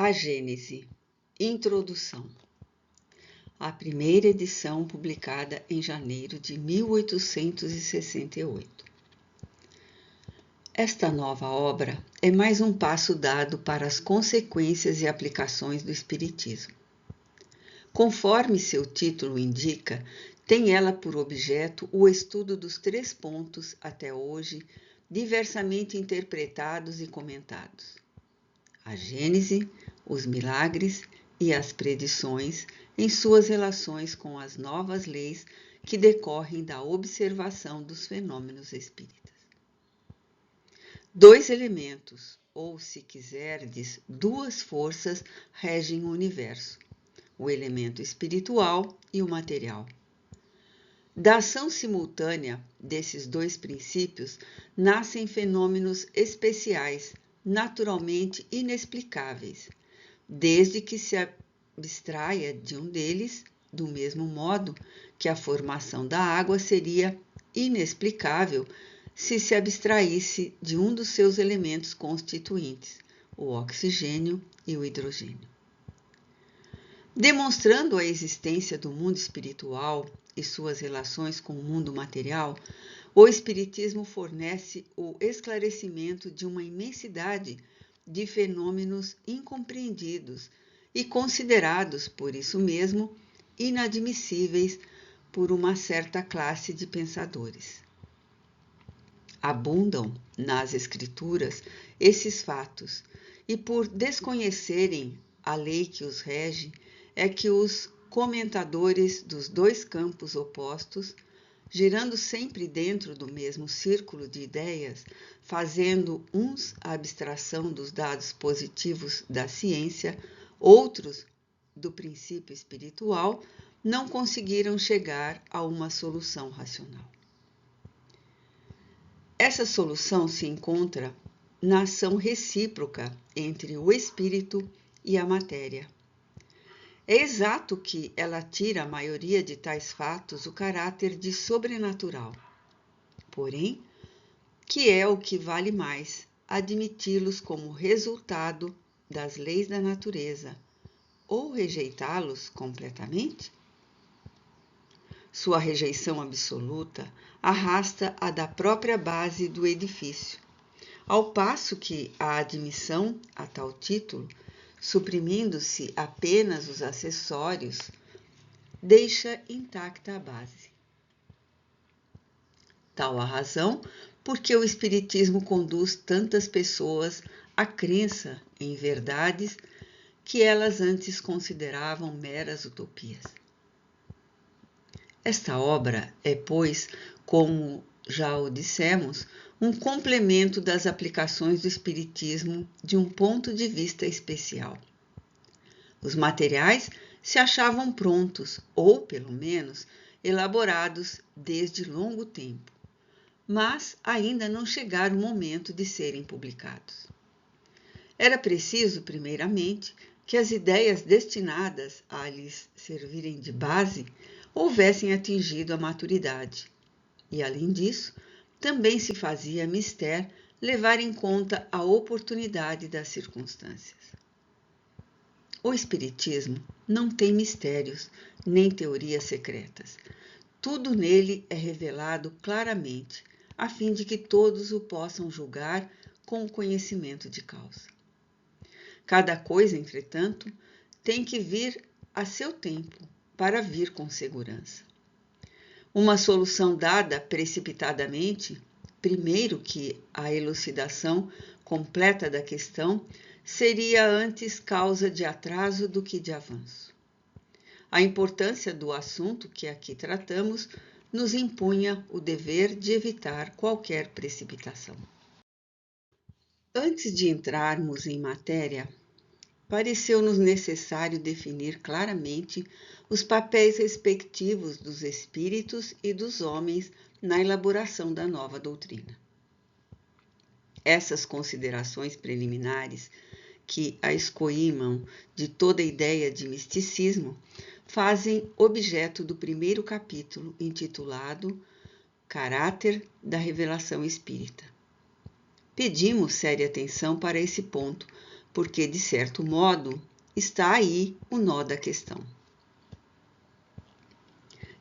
A Gênese. Introdução. A primeira edição publicada em janeiro de 1868. Esta nova obra é mais um passo dado para as consequências e aplicações do Espiritismo. Conforme seu título indica, tem ela por objeto o estudo dos 3 pontos, até hoje, diversamente interpretados e comentados: a Gênese, os milagres e as predições em suas relações com as novas leis que decorrem da observação dos fenômenos espíritas. 2 elementos, ou se quiserdes, 2 forças regem o universo: o elemento espiritual e o material. Da ação simultânea desses 2 princípios nascem fenômenos especiais, naturalmente inexplicáveis, desde que se abstraia de um deles, do mesmo modo que a formação da água seria inexplicável se se abstraísse de um dos seus elementos constituintes, o oxigênio e o hidrogênio. Demonstrando a existência do mundo espiritual e suas relações com o mundo material, o Espiritismo fornece o esclarecimento de uma imensidade de fenômenos incompreendidos e considerados, por isso mesmo, inadmissíveis por uma certa classe de pensadores. Abundam nas Escrituras esses fatos, e por desconhecerem a lei que os rege, é que os comentadores dos 2 campos opostos, girando sempre dentro do mesmo círculo de ideias, fazendo uns a abstração dos dados positivos da ciência, outros do princípio espiritual, não conseguiram chegar a uma solução racional. Essa solução se encontra na ação recíproca entre o espírito e a matéria. É exato que ela tira a maioria de tais fatos o caráter de sobrenatural. Porém, que é o que vale mais, admiti-los como resultado das leis da natureza ou rejeitá-los completamente? Sua rejeição absoluta arrasta a da própria base do edifício, ao passo que a admissão a tal título, suprimindo-se apenas os acessórios, deixa intacta a base. Tal a razão porque o Espiritismo conduz tantas pessoas à crença em verdades que elas antes consideravam meras utopias. Esta obra é, pois, como já o dissemos, um complemento das aplicações do Espiritismo de um ponto de vista especial. Os materiais se achavam prontos, ou, pelo menos, elaborados desde longo tempo, mas ainda não chegara o momento de serem publicados. Era preciso, primeiramente, que as ideias destinadas a lhes servirem de base houvessem atingido a maturidade. E, além disso, também se fazia mister levar em conta a oportunidade das circunstâncias. O Espiritismo não tem mistérios nem teorias secretas. Tudo nele é revelado claramente, a fim de que todos o possam julgar com o conhecimento de causa. Cada coisa, entretanto, tem que vir a seu tempo, para vir com segurança. Uma solução dada precipitadamente, primeiro que a elucidação completa da questão, seria antes causa de atraso do que de avanço. A importância do assunto que aqui tratamos nos impunha o dever de evitar qualquer precipitação. Antes de entrarmos em matéria, pareceu-nos necessário definir claramente os papéis respectivos dos espíritos e dos homens na elaboração da nova doutrina. Essas considerações preliminares, que a escoímam de toda ideia de misticismo, fazem objeto do primeiro capítulo, intitulado Caráter da Revelação Espírita. Pedimos séria atenção para esse ponto, porque, de certo modo, está aí o nó da questão.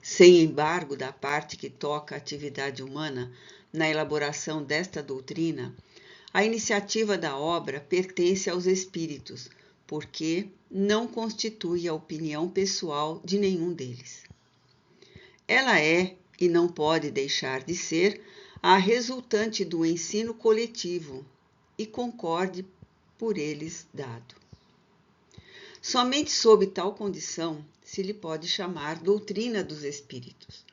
Sem embargo, da parte que toca a atividade humana na elaboração desta doutrina, a iniciativa da obra pertence aos espíritos, porque não constitui a opinião pessoal de nenhum deles. Ela é, e não pode deixar de ser, a resultante do ensino coletivo e concorde por eles dado. Somente sob tal condição se lhe pode chamar doutrina dos espíritos.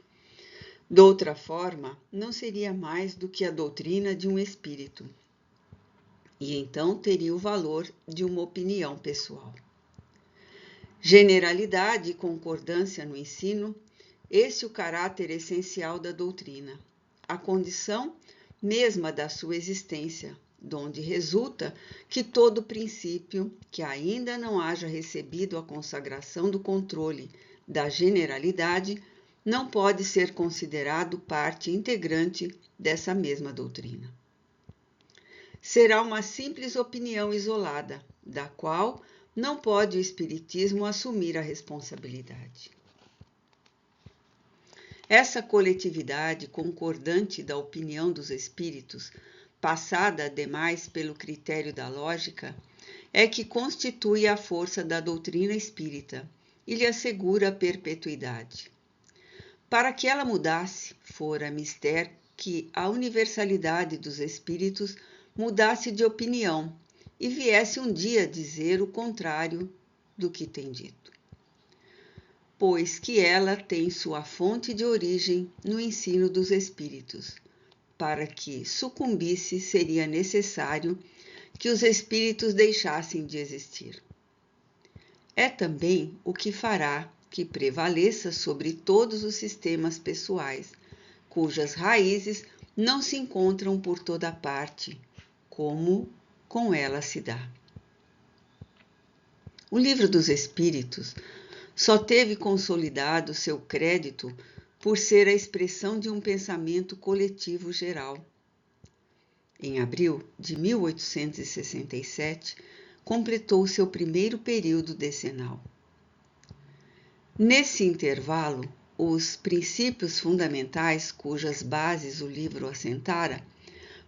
Doutra forma, não seria mais do que a doutrina de um espírito, e então teria o valor de uma opinião pessoal. Generalidade e concordância no ensino, esse é o caráter essencial da doutrina, a condição mesma da sua existência, donde resulta que todo princípio que ainda não haja recebido a consagração do controle da generalidade não pode ser considerado parte integrante dessa mesma doutrina. Será uma simples opinião isolada, da qual não pode o Espiritismo assumir a responsabilidade. Essa coletividade concordante da opinião dos espíritos, passada ademais pelo critério da lógica, é que constitui a força da doutrina espírita e lhe assegura a perpetuidade. Para que ela mudasse, fora mister que a universalidade dos espíritos mudasse de opinião e viesse um dia dizer o contrário do que tem dito. Pois que ela tem sua fonte de origem no ensino dos espíritos. Para que sucumbisse, seria necessário que os espíritos deixassem de existir. É também o que fará que prevaleça sobre todos os sistemas pessoais, cujas raízes não se encontram por toda parte, como com ela se dá. O Livro dos Espíritos só teve consolidado seu crédito por ser a expressão de um pensamento coletivo geral. Em abril de 1867, completou seu primeiro período decenal. Nesse intervalo, os princípios fundamentais cujas bases o livro assentara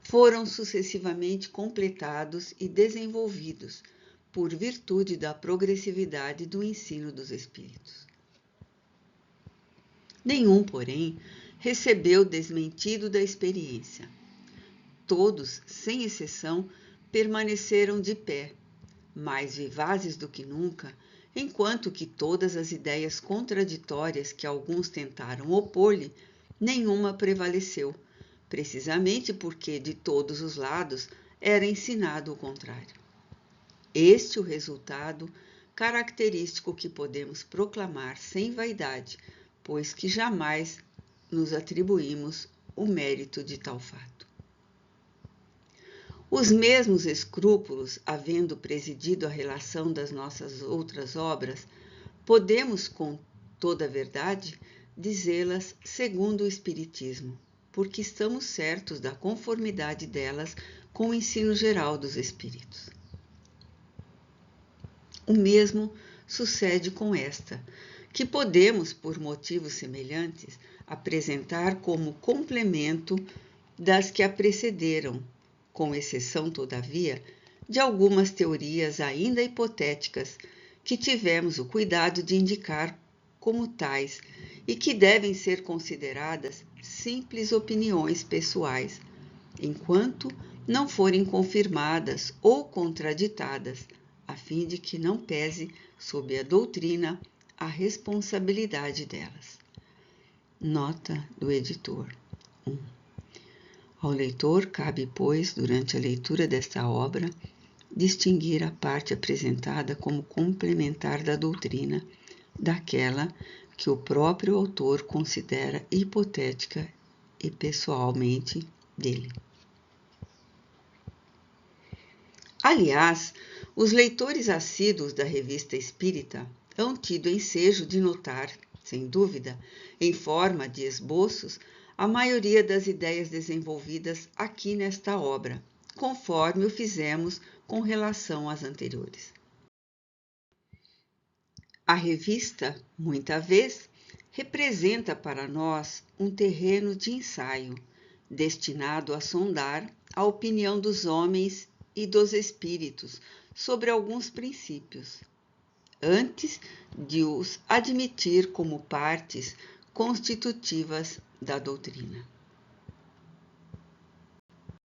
foram sucessivamente completados e desenvolvidos por virtude da progressividade do ensino dos espíritos. Nenhum, porém, recebeu desmentido da experiência. Todos, sem exceção, permaneceram de pé, mais vivazes do que nunca, enquanto que todas as ideias contraditórias que alguns tentaram opor-lhe, nenhuma prevaleceu, precisamente porque de todos os lados era ensinado o contrário. Este é o resultado característico que podemos proclamar sem vaidade, pois que jamais nos atribuímos o mérito de tal fato. Os mesmos escrúpulos, havendo presidido a relação das nossas outras obras, podemos, com toda a verdade, dizê-las segundo o Espiritismo, porque estamos certos da conformidade delas com o ensino geral dos Espíritos. O mesmo sucede com esta, que podemos, por motivos semelhantes, apresentar como complemento das que a precederam, com exceção, todavia, de algumas teorias ainda hipotéticas que tivemos o cuidado de indicar como tais e que devem ser consideradas simples opiniões pessoais, enquanto não forem confirmadas ou contraditadas, a fim de que não pese sobre a doutrina a responsabilidade delas. Nota do editor. 1. Ao leitor cabe, pois, durante a leitura desta obra, distinguir a parte apresentada como complementar da doutrina daquela que o próprio autor considera hipotética e pessoalmente dele. Aliás, os leitores assíduos da Revista Espírita hão tido ensejo de notar, sem dúvida, em forma de esboços, a maioria das ideias desenvolvidas aqui nesta obra, conforme o fizemos com relação às anteriores. A revista, muita vez, representa para nós um terreno de ensaio, destinado a sondar a opinião dos homens e dos espíritos sobre alguns princípios, antes de os admitir como partes constitutivas da doutrina.